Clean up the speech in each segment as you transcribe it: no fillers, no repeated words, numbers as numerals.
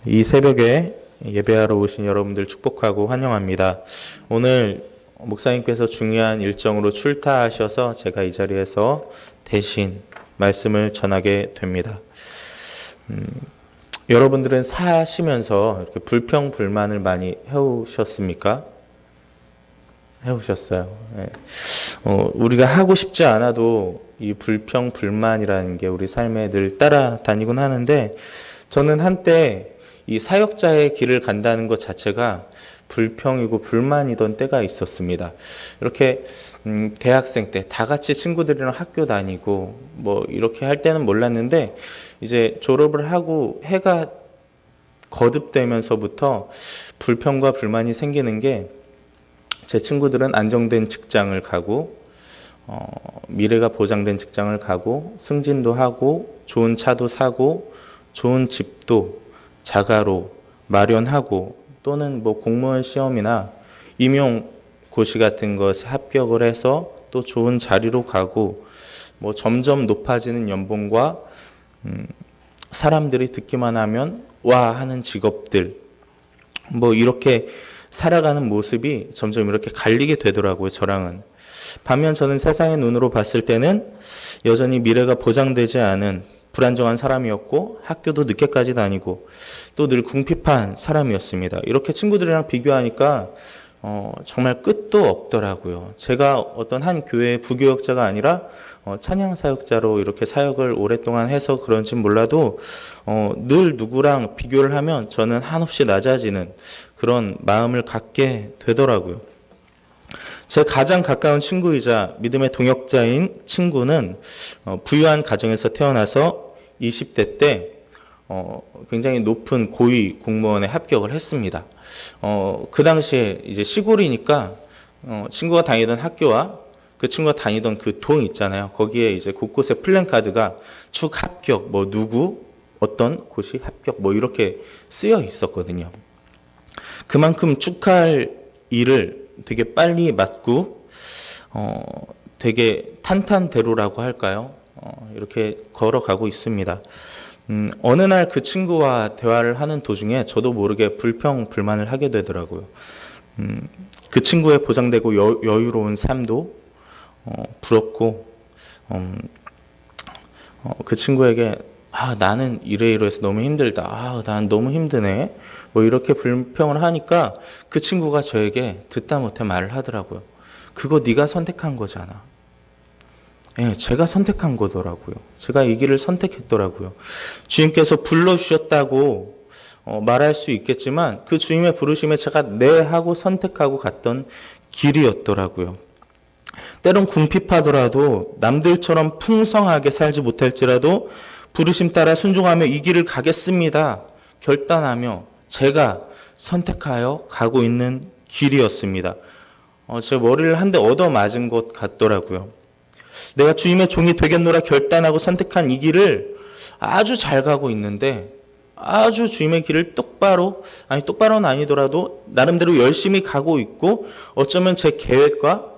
이 새벽에 예배하러 오신 여러분들 축복하고 환영합니다. 오늘 목사님께서 중요한 일정으로 출타하셔서 제가 이 자리에서 대신 말씀을 전하게 됩니다. 여러분들은 사시면서 이렇게 불평, 불만을 많이 해오셨습니까? 해오셨어요. 네. 우리가 하고 싶지 않아도 이 불평, 불만이라는 게 우리 삶에 늘 따라다니곤 하는데, 저는 한때 이 사역자의 길을 간다는 것 자체가 불평이고 불만이던 때가 있었습니다. 이렇게 대학생 때 다 같이 친구들이랑 학교 다니고 뭐 이렇게 할 때는 몰랐는데, 이제 졸업을 하고 해가 거듭되면서부터 불평과 불만이 생기는 게, 제 친구들은 안정된 직장을 가고 미래가 보장된 직장을 가고 승진도 하고 좋은 차도 사고 좋은 집도 자가로 마련하고, 또는 뭐 공무원 시험이나 임용고시 같은 것에 합격을 해서 또 좋은 자리로 가고, 뭐 점점 높아지는 연봉과 사람들이 듣기만 하면 와 하는 직업들, 뭐 이렇게 살아가는 모습이 점점 이렇게 갈리게 되더라고요, 저랑은. 반면 저는 세상의 눈으로 봤을 때는 여전히 미래가 보장되지 않은 불안정한 사람이었고, 학교도 늦게까지 다니고 또 늘 궁핍한 사람이었습니다. 이렇게 친구들이랑 비교하니까 정말 끝도 없더라고요. 제가 어떤 한 교회의 부교역자가 아니라 찬양 사역자로 이렇게 사역을 오랫동안 해서 그런지 몰라도 늘 누구랑 비교를 하면 저는 한없이 낮아지는 그런 마음을 갖게 되더라고요. 제 가장 가까운 친구이자 믿음의 동역자인 친구는 부유한 가정에서 태어나서 20대 때 굉장히 높은 고위 공무원에 합격을 했습니다. 그 당시에 이제 시골이니까 친구가 다니던 학교와 그 친구가 다니던 그 동 있잖아요. 거기에 이제 곳곳에 플랜카드가 축 합격, 뭐 누구, 어떤 곳이 합격, 뭐 이렇게 쓰여 있었거든요. 그만큼 축하할 일을 되게 빨리 맡고 되게 탄탄대로라고 할까요? 이렇게 걸어가고 있습니다. 어느 날 그 친구와 대화를 하는 도중에 저도 모르게 불평, 불만을 하게 되더라고요. 그 친구의 보장되고 여유로운 삶도 부럽고, 그 친구에게 나는 이래이래해서 너무 힘들다. 난 너무 힘드네. 뭐 이렇게 불평을 하니까 그 친구가 저에게 듣다 못해 말을 하더라고요. 그거 네가 선택한 거잖아. 예, 제가 선택한 거더라고요. 제가 이 길을 선택했더라고요. 주님께서 불러주셨다고 말할 수 있겠지만, 그 주님의 부르심에 제가 네 하고 선택하고 갔던 길이었더라고요. 때론 궁핍하더라도, 남들처럼 풍성하게 살지 못할지라도 부르심 따라 순종하며 이 길을 가겠습니다 결단하며 제가 선택하여 가고 있는 길이었습니다. 제 머리를 한 대 얻어맞은 것 같더라고요. 내가 주님의 종이 되겠노라 결단하고 선택한 이 길을 아주 잘 가고 있는데, 아주 주님의 길을 똑바로는 아니더라도 나름대로 열심히 가고 있고, 어쩌면 제 계획과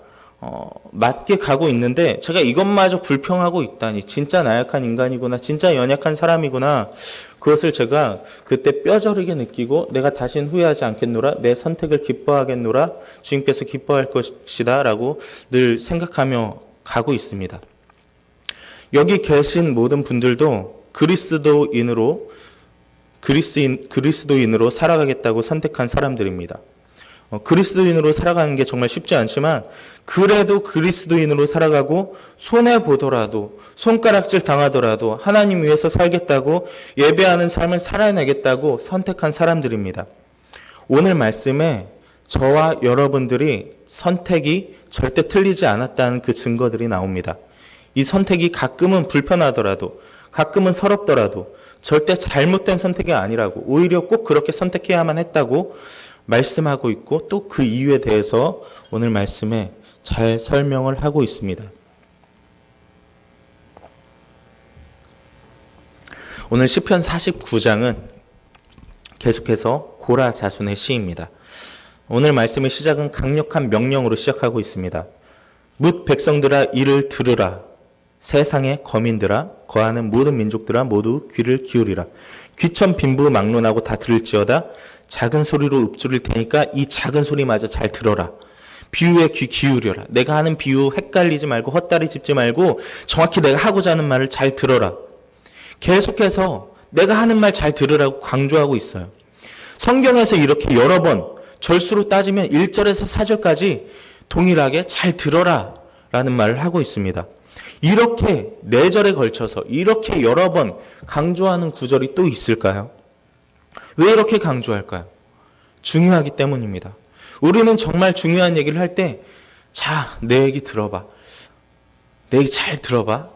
맞게 가고 있는데, 제가 이것마저 불평하고 있다니, 진짜 나약한 인간이구나, 진짜 연약한 사람이구나, 그것을 제가 그때 뼈저리게 느끼고, 내가 다신 후회하지 않겠노라, 내 선택을 기뻐하겠노라, 주님께서 기뻐할 것이다 라고 늘 생각하며 가고 있습니다. 여기 계신 모든 분들도 그리스도인으로 살아가겠다고 선택한 사람들입니다. 그리스도인으로 살아가는 게 정말 쉽지 않지만, 그래도 그리스도인으로 살아가고 손해보더라도, 손가락질 당하더라도 하나님 위해서 살겠다고, 예배하는 삶을 살아내겠다고 선택한 사람들입니다. 오늘 말씀에 저와 여러분들이 선택이 절대 틀리지 않았다는 그 증거들이 나옵니다. 이 선택이 가끔은 불편하더라도, 가끔은 서럽더라도 절대 잘못된 선택이 아니라고, 오히려 꼭 그렇게 선택해야만 했다고 말씀하고 있고, 또 그 이유에 대해서 오늘 말씀에 잘 설명을 하고 있습니다. 오늘 시편 49장은 계속해서 고라 자손의 시입니다. 오늘 말씀의 시작은 강력한 명령으로 시작하고 있습니다. 뭇 백성들아 이를 들으라. 세상의 거민들아 거하는 모든 민족들아 모두 귀를 기울이라. 귀천 빈부 막론하고 다 들을지어다. 작은 소리로 읊조릴 테니까 이 작은 소리마저 잘 들어라. 비유에 귀 기울여라. 내가 하는 비유 헷갈리지 말고 헛다리 짚지 말고 정확히 내가 하고자 하는 말을 잘 들어라. 계속해서 내가 하는 말 잘 들으라고 강조하고 있어요. 성경에서 이렇게 여러 번 절수로 따지면 1절에서 4절까지 동일하게 잘 들어라 라는 말을 하고 있습니다. 이렇게 4절에 걸쳐서 이렇게 여러 번 강조하는 구절이 또 있을까요? 왜 이렇게 강조할까요? 중요하기 때문입니다. 우리는 정말 중요한 얘기를 할 때, 자, 내 얘기 들어봐. 내 얘기 잘 들어봐.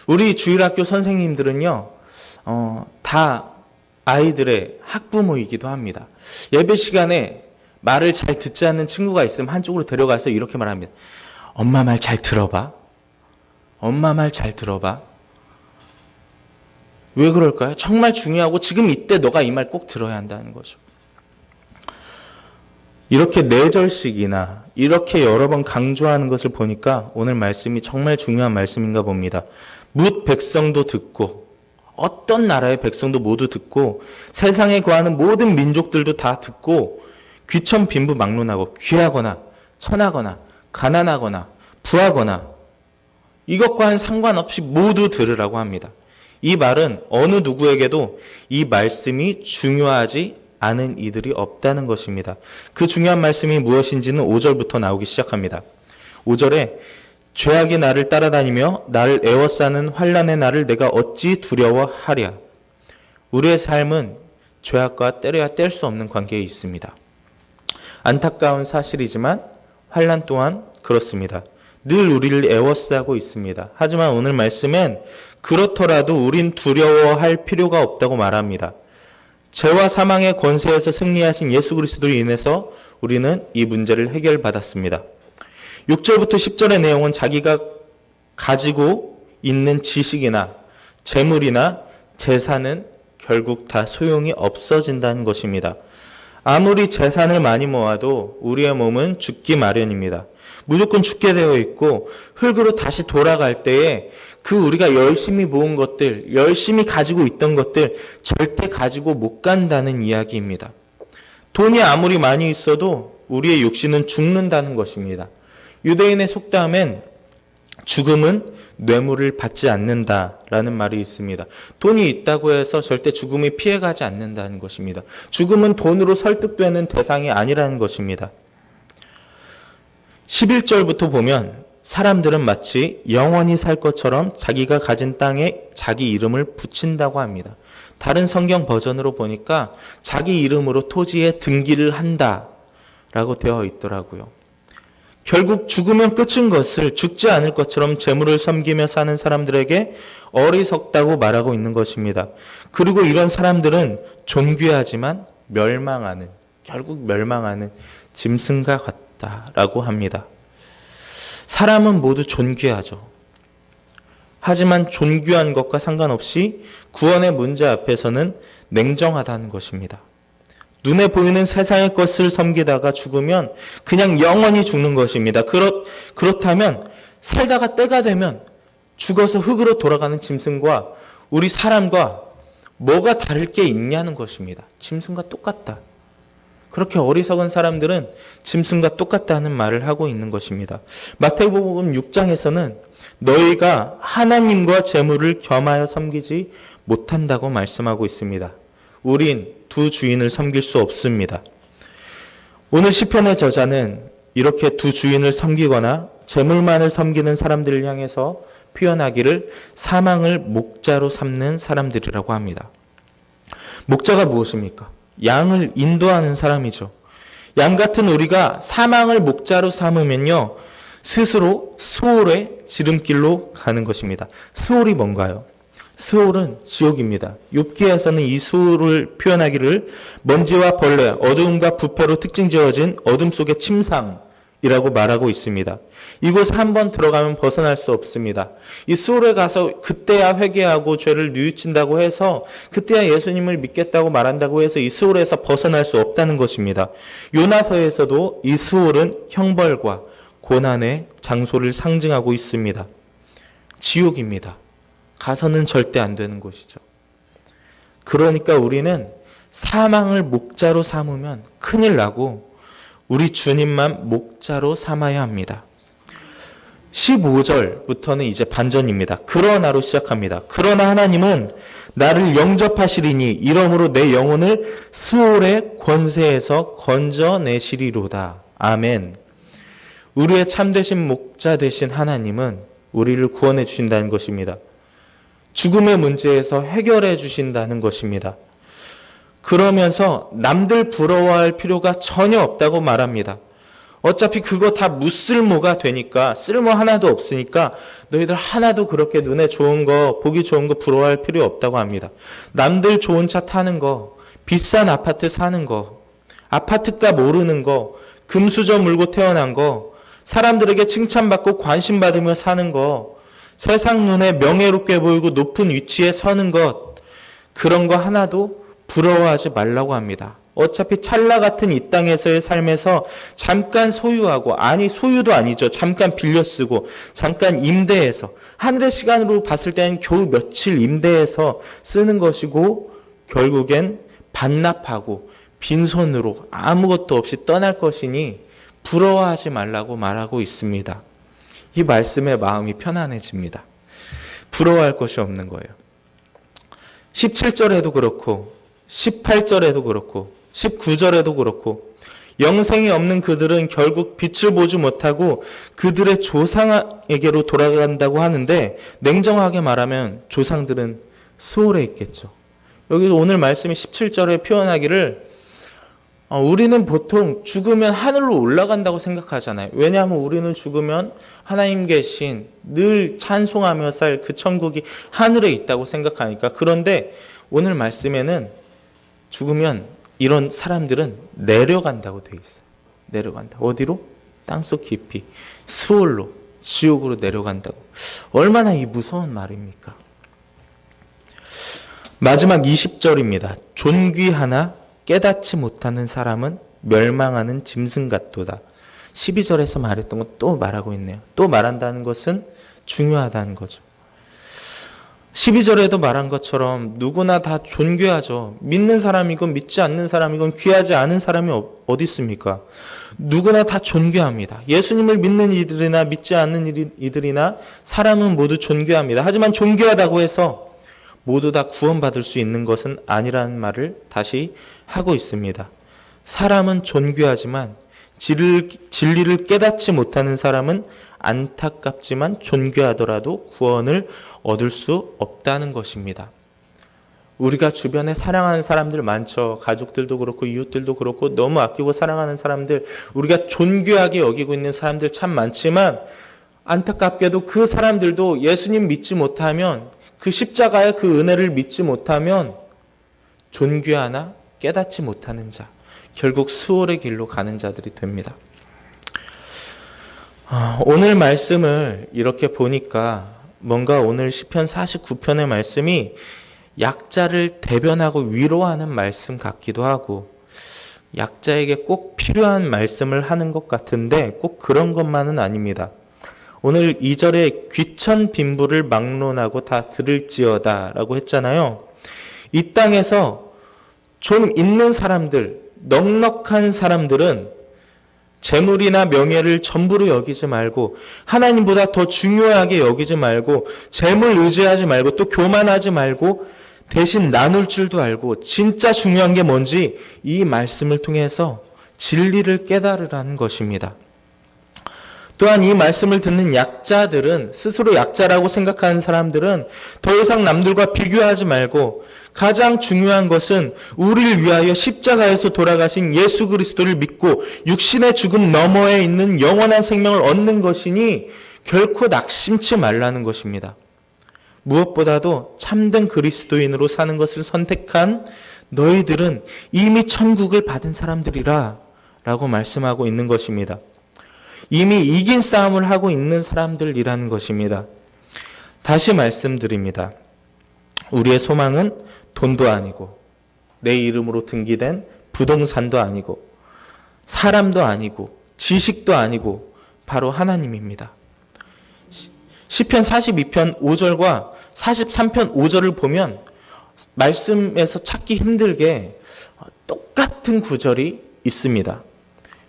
우리 주일학교 선생님들은요, 다 아이들의 학부모이기도 합니다. 예배 시간에 말을 잘 듣지 않는 친구가 있으면 한쪽으로 데려가서 이렇게 말합니다. 엄마 말 잘 들어봐. 엄마 말 잘 들어봐. 왜 그럴까요? 정말 중요하고 지금 이때 너가 이 말 꼭 들어야 한다는 거죠. 이렇게 4절씩이나 이렇게 여러 번 강조하는 것을 보니까 오늘 말씀이 정말 중요한 말씀인가 봅니다. 뭇 백성도 듣고 어떤 나라의 백성도 모두 듣고 세상에 거하는 모든 민족들도 다 듣고 귀천 빈부 막론하고 귀하거나 천하거나 가난하거나 부하거나 이것과는 상관없이 모두 들으라고 합니다. 이 말은 어느 누구에게도 이 말씀이 중요하지 않은 이들이 없다는 것입니다. 그 중요한 말씀이 무엇인지는 5절부터 나오기 시작합니다. 5절에 죄악이 나를 따라다니며 나를 애워싸는 환난의 날을 내가 어찌 두려워하랴. 우리의 삶은 죄악과 때려야 뗄 수 없는 관계에 있습니다. 안타까운 사실이지만 환난 또한 그렇습니다. 늘 우리를 애워싸고 있습니다. 하지만 오늘 말씀은 그렇더라도 우린 두려워할 필요가 없다고 말합니다. 죄와 사망의 권세에서 승리하신 예수 그리스도로 인해서 우리는 이 문제를 해결받았습니다. 6절부터 10절의 내용은 자기가 가지고 있는 지식이나 재물이나 재산은 결국 다 소용이 없어진다는 것입니다. 아무리 재산을 많이 모아도 우리의 몸은 죽기 마련입니다. 무조건 죽게 되어 있고 흙으로 다시 돌아갈 때에 그 우리가 열심히 모은 것들, 열심히 가지고 있던 것들 절대 가지고 못 간다는 이야기입니다. 돈이 아무리 많이 있어도 우리의 육신은 죽는다는 것입니다. 유대인의 속담엔 죽음은 뇌물을 받지 않는다라는 말이 있습니다. 돈이 있다고 해서 절대 죽음이 피해가지 않는다는 것입니다. 죽음은 돈으로 설득되는 대상이 아니라는 것입니다. 11절부터 보면 사람들은 마치 영원히 살 것처럼 자기가 가진 땅에 자기 이름을 붙인다고 합니다. 다른 성경 버전으로 보니까 자기 이름으로 토지에 등기를 한다라고 되어 있더라고요. 결국 죽으면 끝인 것을 죽지 않을 것처럼 재물을 섬기며 사는 사람들에게 어리석다고 말하고 있는 것입니다. 그리고 이런 사람들은 존귀하지만 멸망하는, 결국 멸망하는 짐승과 같다라고 합니다. 사람은 모두 존귀하죠. 하지만 존귀한 것과 상관없이 구원의 문제 앞에서는 냉정하다는 것입니다. 눈에 보이는 세상의 것을 섬기다가 죽으면 그냥 영원히 죽는 것입니다. 그렇다면 살다가 때가 되면 죽어서 흙으로 돌아가는 짐승과 우리 사람과 뭐가 다를 게 있냐는 것입니다. 짐승과 똑같다. 그렇게 어리석은 사람들은 짐승과 똑같다는 말을 하고 있는 것입니다. 마태복음 6장에서는 너희가 하나님과 재물을 겸하여 섬기지 못한다고 말씀하고 있습니다. 우린 두 주인을 섬길 수 없습니다. 오늘 시편의 저자는 이렇게 두 주인을 섬기거나 재물만을 섬기는 사람들을 향해서 표현하기를 사망을 목자로 삼는 사람들이라고 합니다. 목자가 무엇입니까? 양을 인도하는 사람이죠. 양 같은 우리가 사망을 목자로 삼으면요, 스스로 스올의 지름길로 가는 것입니다. 스올이 뭔가요? 스올은 지옥입니다. 욥기에서는 이 스올을 표현하기를 먼지와 벌레, 어두움과 부패로 특징 지어진 어둠 속의 침상이라고 말하고 있습니다. 이곳에 한번 들어가면 벗어날 수 없습니다. 이 스올에 가서 그때야 회개하고 죄를 뉘우친다고 해서 그때야 예수님을 믿겠다고 말한다고 해서 이 스올에서 벗어날 수 없다는 것입니다. 요나서에서도 이 스올은 형벌과 고난의 장소를 상징하고 있습니다. 지옥입니다. 가서는 절대 안 되는 곳이죠. 그러니까 우리는 사망을 목자로 삼으면 큰일 나고 우리 주님만 목자로 삼아야 합니다. 15절부터는 이제 반전입니다. 그러나로 시작합니다. 그러나 하나님은 나를 영접하시리니 이러므로 내 영혼을 스올의 권세에서 건져내시리로다. 아멘. 우리의 참되신 목자 되신 하나님은 우리를 구원해 주신다는 것입니다. 죽음의 문제에서 해결해 주신다는 것입니다. 그러면서 남들 부러워할 필요가 전혀 없다고 말합니다. 어차피 그거 다 무쓸모가 되니까, 쓸모 하나도 없으니까 너희들 하나도 그렇게 눈에 좋은 거, 보기 좋은 거 부러워할 필요 없다고 합니다. 남들 좋은 차 타는 거, 비싼 아파트 사는 거, 아파트값 오르는 거, 금수저 물고 태어난 거, 사람들에게 칭찬받고 관심받으며 사는 거, 세상 눈에 명예롭게 보이고 높은 위치에 서는 것, 그런 거 하나도 부러워하지 말라고 합니다. 어차피 찰나 같은 이 땅에서의 삶에서 잠깐 소유하고, 아니 소유도 아니죠. 잠깐 빌려 쓰고, 잠깐 임대해서, 하늘의 시간으로 봤을 때는 겨우 며칠 임대해서 쓰는 것이고 결국엔 반납하고 빈손으로 아무것도 없이 떠날 것이니 부러워하지 말라고 말하고 있습니다. 이 말씀에 마음이 편안해집니다. 부러워할 것이 없는 거예요. 17절에도 그렇고 18절에도 그렇고 19절에도 그렇고 영생이 없는 그들은 결국 빛을 보지 못하고 그들의 조상에게로 돌아간다고 하는데, 냉정하게 말하면 조상들은 수월에 있겠죠. 여기 오늘 말씀이 17절에 표현하기를 우리는 보통 죽으면 하늘로 올라간다고 생각하잖아요. 왜냐하면 우리는 죽으면 하나님 계신 늘 찬송하며 살 그 천국이 하늘에 있다고 생각하니까. 그런데 오늘 말씀에는 죽으면 이런 사람들은 내려간다고 되어 있어요. 내려간다. 어디로? 땅속 깊이, 스올로, 지옥으로 내려간다고. 얼마나 이 무서운 말입니까? 마지막 20절입니다. 존귀하나 깨닫지 못하는 사람은 멸망하는 짐승 같도다. 12절에서 말했던 것 또 말하고 있네요. 또 말한다는 것은 중요하다는 거죠. 12절에도 말한 것처럼 누구나 다 존귀하죠. 믿는 사람이건 믿지 않는 사람이건 귀하지 않은 사람이 어디 있습니까? 누구나 다 존귀합니다. 예수님을 믿는 이들이나 믿지 않는 이들이나 사람은 모두 존귀합니다. 하지만 존귀하다고 해서 모두 다 구원받을 수 있는 것은 아니라는 말을 다시 하고 있습니다. 사람은 존귀하지만 진리를 깨닫지 못하는 사람은 안타깝지만 존귀하더라도 구원을 얻을 수 없다는 것입니다. 우리가 주변에 사랑하는 사람들 많죠. 가족들도 그렇고 이웃들도 그렇고 너무 아끼고 사랑하는 사람들, 우리가 존귀하게 여기고 있는 사람들 참 많지만 안타깝게도 그 사람들도 예수님 믿지 못하면, 그 십자가의 그 은혜를 믿지 못하면 존귀하나 깨닫지 못하는 자, 결국 수월의 길로 가는 자들이 됩니다. 오늘 말씀을 이렇게 보니까 뭔가 오늘 시편 49편의 말씀이 약자를 대변하고 위로하는 말씀 같기도 하고, 약자에게 꼭 필요한 말씀을 하는 것 같은데 꼭 그런 것만은 아닙니다. 오늘 2절에 귀천 빈부를 막론하고 다 들을지어다 라고 했잖아요. 이 땅에서 좀 있는 사람들, 넉넉한 사람들은 재물이나 명예를 전부로 여기지 말고, 하나님보다 더 중요하게 여기지 말고, 재물 의지하지 말고, 또 교만하지 말고, 대신 나눌 줄도 알고, 진짜 중요한 게 뭔지 이 말씀을 통해서 진리를 깨달으라는 것입니다. 또한 이 말씀을 듣는 약자들은, 스스로 약자라고 생각하는 사람들은 더 이상 남들과 비교하지 말고, 가장 중요한 것은 우리를 위하여 십자가에서 돌아가신 예수 그리스도를 믿고 육신의 죽음 너머에 있는 영원한 생명을 얻는 것이니 결코 낙심치 말라는 것입니다. 무엇보다도 참된 그리스도인으로 사는 것을 선택한 너희들은 이미 천국을 받은 사람들이라 라고 말씀하고 있는 것입니다. 이미 이긴 싸움을 하고 있는 사람들이라는 것입니다. 다시 말씀드립니다. 우리의 소망은 돈도 아니고, 내 이름으로 등기된 부동산도 아니고, 사람도 아니고, 지식도 아니고, 바로 하나님입니다. 시편 42편 5절과 43편 5절을 보면 말씀에서 찾기 힘들게 똑같은 구절이 있습니다.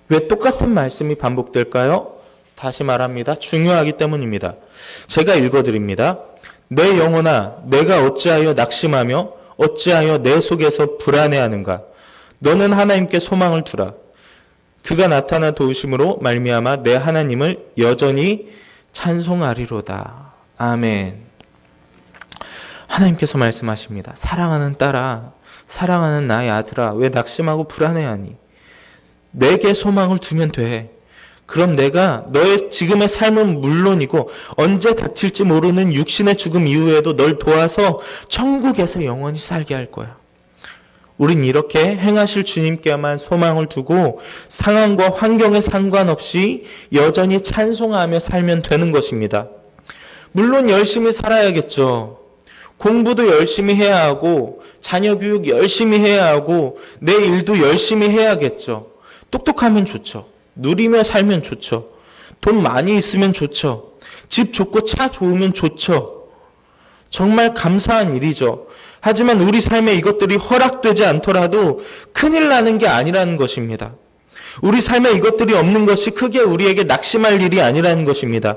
왜 똑같은 말씀이 반복될까요? 다시 말합니다. 중요하기 때문입니다. 제가 읽어드립니다. 내 영혼아, 내가 어찌하여 낙심하며 어찌하여 내 속에서 불안해하는가? 너는 하나님께 소망을 두라. 그가 나타나 도우심으로 말미암아 내 하나님을 여전히 찬송하리로다. 아멘. 하나님께서 말씀하십니다. 사랑하는 딸아, 사랑하는 나의 아들아, 왜 낙심하고 불안해하니? 내게 소망을 두면 돼. 그럼 내가 너의 지금의 삶은 물론이고 언제 닥칠지 모르는 육신의 죽음 이후에도 널 도와서 천국에서 영원히 살게 할 거야. 우린 이렇게 행하실 주님께만 소망을 두고 상황과 환경에 상관없이 여전히 찬송하며 살면 되는 것입니다. 물론 열심히 살아야겠죠. 공부도 열심히 해야 하고 자녀 교육 열심히 해야 하고 내 일도 열심히 해야겠죠. 똑똑하면 좋죠. 누리며 살면 좋죠. 돈 많이 있으면 좋죠. 집 좋고 차 좋으면 좋죠. 정말 감사한 일이죠. 하지만 우리 삶에 이것들이 허락되지 않더라도 큰일 나는 게 아니라는 것입니다. 우리 삶에 이것들이 없는 것이 크게 우리에게 낙심할 일이 아니라는 것입니다.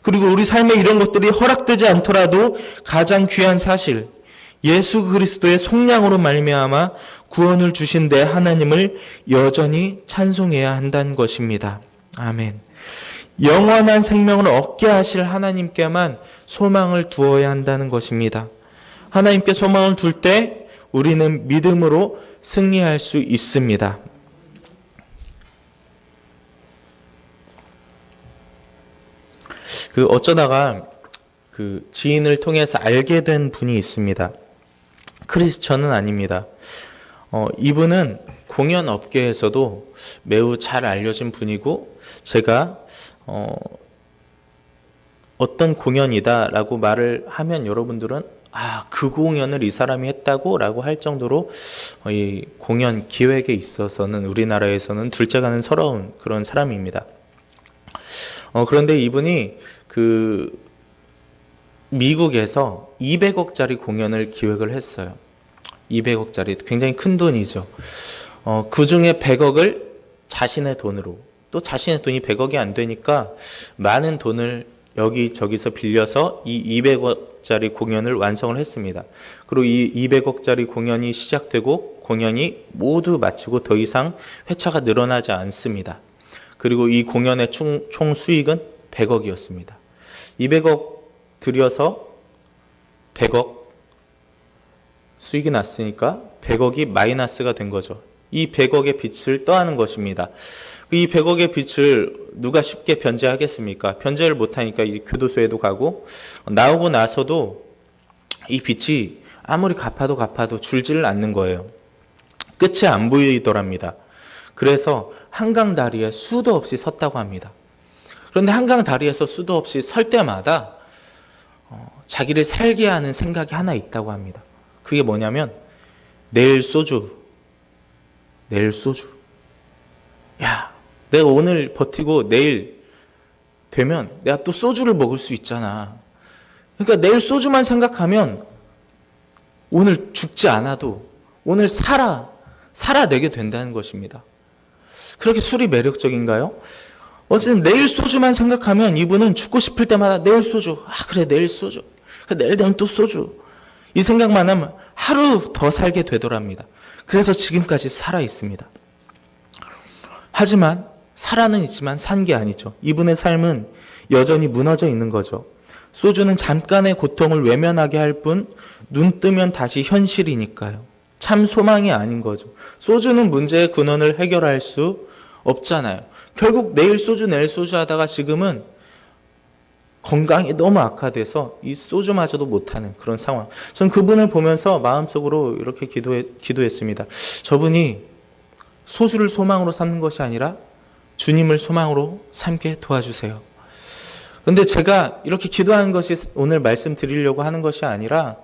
그리고 우리 삶에 이런 것들이 허락되지 않더라도 가장 귀한 사실, 예수 그리스도의 속량으로 말미암아 구원을 주신 내 하나님을 여전히 찬송해야 한다는 것입니다. 아멘. 영원한 생명을 얻게 하실 하나님께만 소망을 두어야 한다는 것입니다. 하나님께 소망을 둘 때 우리는 믿음으로 승리할 수 있습니다. 어쩌다가 지인을 통해서 알게 된 분이 있습니다. 크리스천은 아닙니다. 이분은 공연 업계에서도 매우 잘 알려진 분이고 제가 어떤 공연이다라고 말을 하면 여러분들은 그 공연을 이 사람이 했다고 라고 할 정도로 이 공연 기획에 있어서는 우리나라에서는 둘째가는 서러운 그런 사람입니다. 그런데 이분이 미국에서 200억짜리 공연을 기획을 했어요. 200억짜리 굉장히 큰 돈이죠. 그 중에 100억을 자신의 돈으로, 또 자신의 돈이 100억이 안 되니까 많은 돈을 여기저기서 빌려서 이 200억짜리 공연을 완성을 했습니다. 그리고 이 200억짜리 공연이 시작되고 공연이 모두 마치고 더 이상 회차가 늘어나지 않습니다. 그리고 이 공연의 총 수익은 100억이었습니다. 200억 들여서 100억 수익이 났으니까 100억이 마이너스가 된 거죠. 이 100억의 빚을 떠안은 것입니다. 이 100억의 빚을 누가 쉽게 변제하겠습니까? 변제를 못하니까 이 교도소에도 가고 나오고 나서도 이 빚이 아무리 갚아도 줄지를 않는 거예요. 끝이 안 보이더랍니다. 그래서 한강 다리에 수도 없이 섰다고 합니다. 그런데 한강 다리에서 수도 없이 설 때마다 자기를 살게 하는 생각이 하나 있다고 합니다. 그게 뭐냐면 내일 소주. 야, 내가 오늘 버티고 내일 되면 내가 또 소주를 먹을 수 있잖아. 그러니까 내일 소주만 생각하면 오늘 죽지 않아도 오늘 살아내게 된다는 것입니다. 그렇게 술이 매력적인가요? 어쨌든 내일 소주만 생각하면 이분은 죽고 싶을 때마다 내일 소주. 그래 내일 소주. 내일 되면 또 소주. 이 생각만 하면 하루 더 살게 되더랍니다. 그래서 지금까지 살아 있습니다. 하지만 살아는 있지만 산 게 아니죠. 이분의 삶은 여전히 무너져 있는 거죠. 소주는 잠깐의 고통을 외면하게 할 뿐 눈 뜨면 다시 현실이니까요. 참 소망이 아닌 거죠. 소주는 문제의 근원을 해결할 수 없잖아요. 결국 내일 소주 하다가 지금은 건강이 너무 악화돼서 이 소주마저도 못하는 그런 상황. 전 그분을 보면서 마음속으로 이렇게 기도했습니다. 저분이 소주를 소망으로 삼는 것이 아니라 주님을 소망으로 삼게 도와주세요. 그런데 제가 이렇게 기도하는 것이 오늘 말씀드리려고 하는 것이 아니라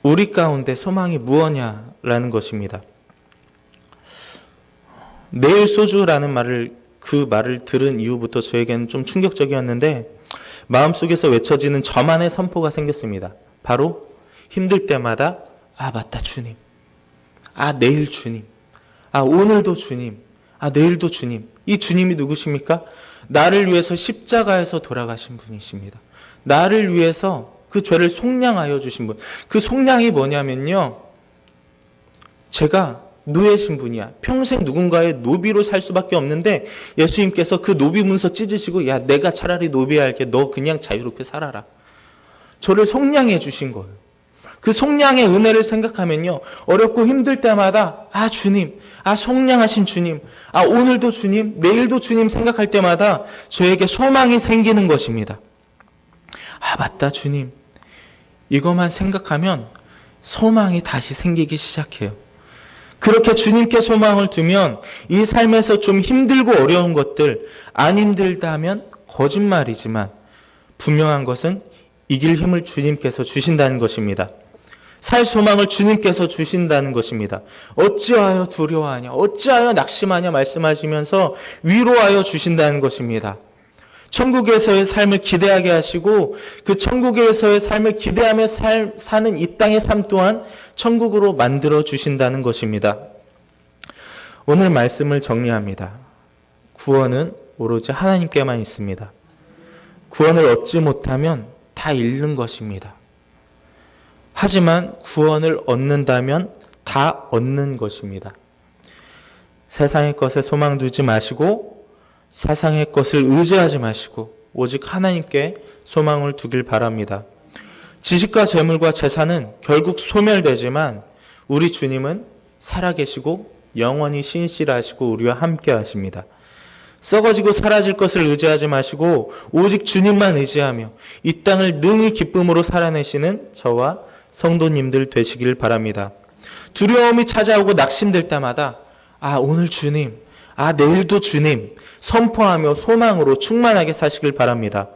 우리 가운데 소망이 무엇냐라는 것입니다. 내일 소주라는 말을 그 말을 들은 이후부터 저에게는 좀 충격적이었는데 마음속에서 외쳐지는 저만의 선포가 생겼습니다. 바로 힘들 때마다 맞다 주님, 내일 주님, 오늘도 주님, 내일도 주님. 이 주님이 누구십니까? 나를 위해서 십자가에서 돌아가신 분이십니다. 나를 위해서 그 죄를 속량하여 주신 분. 그 속량이 뭐냐면요, 제가 노예 신분이야. 평생 누군가의 노비로 살 수밖에 없는데 예수님께서 그 노비 문서 찢으시고 내가 차라리 노비할게. 너 그냥 자유롭게 살아라. 저를 속량해 주신 거예요. 그 속량의 은혜를 생각하면요, 어렵고 힘들 때마다 주님, 속량하신 주님, 오늘도 주님, 내일도 주님 생각할 때마다 저에게 소망이 생기는 것입니다. 맞다 주님. 이것만 생각하면 소망이 다시 생기기 시작해요. 그렇게 주님께 소망을 두면 이 삶에서 좀 힘들고 어려운 것들, 안 힘들다면 거짓말이지만 분명한 것은 이길 힘을 주님께서 주신다는 것입니다. 살 소망을 주님께서 주신다는 것입니다. 어찌하여 두려워하냐, 어찌하여 낙심하냐 말씀하시면서 위로하여 주신다는 것입니다. 천국에서의 삶을 기대하게 하시고 그 천국에서의 삶을 기대하며 사는 이 땅의 삶 또한 천국으로 만들어 주신다는 것입니다. 오늘 말씀을 정리합니다. 구원은 오로지 하나님께만 있습니다. 구원을 얻지 못하면 다 잃는 것입니다. 하지만 구원을 얻는다면 다 얻는 것입니다. 세상의 것에 소망 두지 마시고 세상의 것을 의지하지 마시고 오직 하나님께 소망을 두길 바랍니다. 지식과 재물과 재산은 결국 소멸되지만 우리 주님은 살아계시고 영원히 신실하시고 우리와 함께 하십니다. 썩어지고 사라질 것을 의지하지 마시고 오직 주님만 의지하며 이 땅을 능히 기쁨으로 살아내시는 저와 성도님들 되시길 바랍니다. 두려움이 찾아오고 낙심될 때마다 오늘 주님, 내일도 주님 선포하며 소망으로 충만하게 사시길 바랍니다.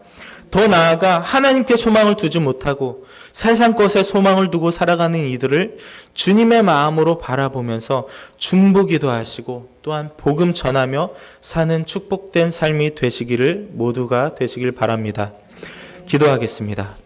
더 나아가 하나님께 소망을 두지 못하고 세상 것에 소망을 두고 살아가는 이들을 주님의 마음으로 바라보면서 중보기도 하시고 또한 복음 전하며 사는 축복된 삶이 되시기를 모두가 되시길 바랍니다. 기도하겠습니다.